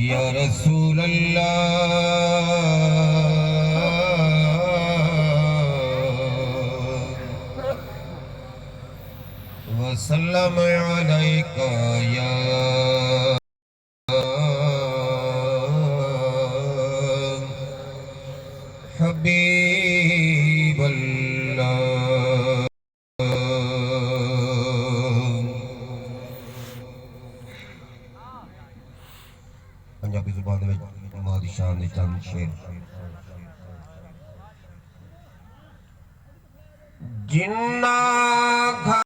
या रसूल अल्लाह वसल्लम अलैका या हबीब अल्लाह। पंजाबी जुबान में मां दी शान दे चंद शेर। जिन्ना घर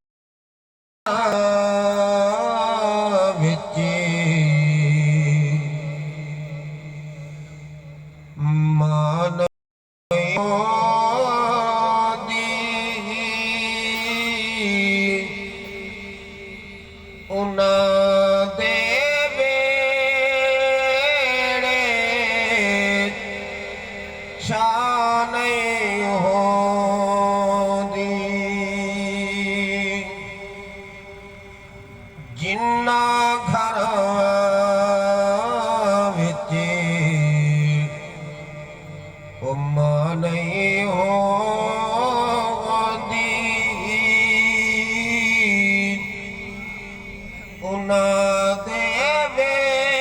विच मान जिन्ना घर विच मां नहीं होंदी उन्हां दे वेड़े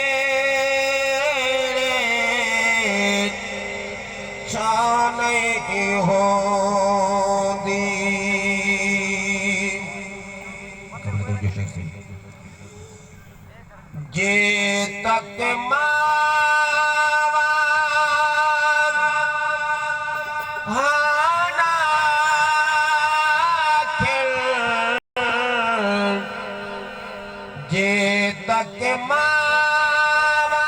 शान नहीं होंदी। जे तक मावा हाना खिल, जे तक मावा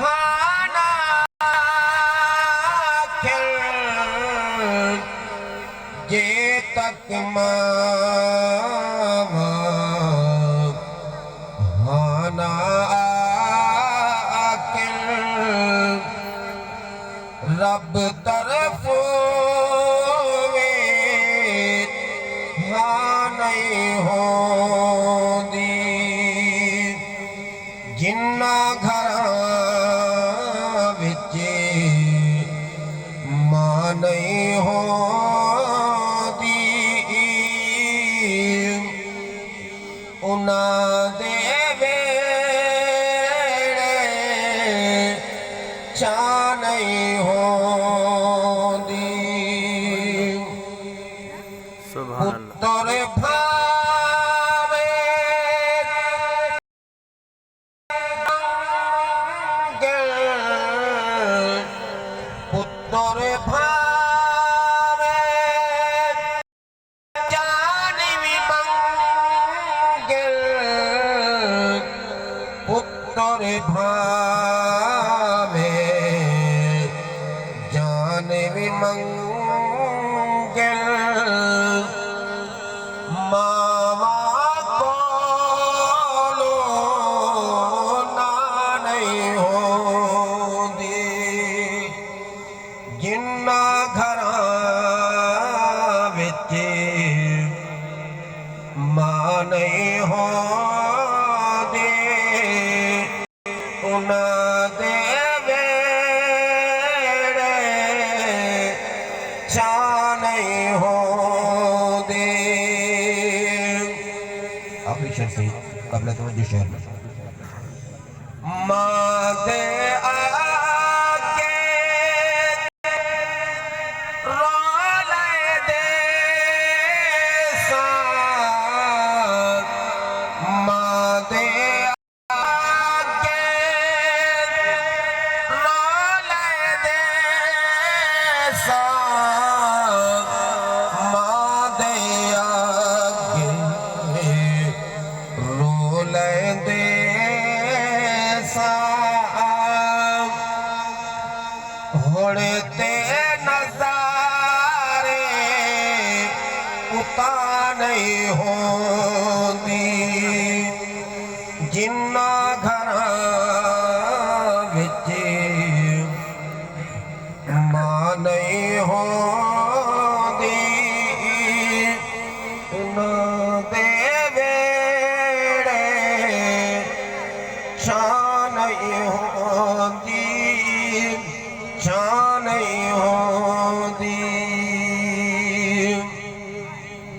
हाना खिल, जे तक मावा हाना आकिल रब तरफों वे हाँ नहीं होंदी। जिन्ना घर विच मां नहीं होंदी उन्हां दे वेड़े चाह नहीं होंदी। पुत्तर भावे मंगल, पुत्तर भावे जानवी मंगल, पुत्तर भावे जानवी मंगल, मावा कोलो ना नहीं होंदी। जिन्ना घर विच मां नहीं होंदी उन्हां दे वेड़े चाह नहीं होंदे। आखिरी शेर से कबल तवज्जो शेर मां दे आगे रोले दे साथ, मां दे आगे रोले दे साथ, मां दे आगे रोले दे होड़े ते नज़ारे उता नहीं होंदी। जिन्ना घर विच मां नहीं होंदी उन्हां दे वेड़े छां नहीं होंदी, छां नहीं होंदी।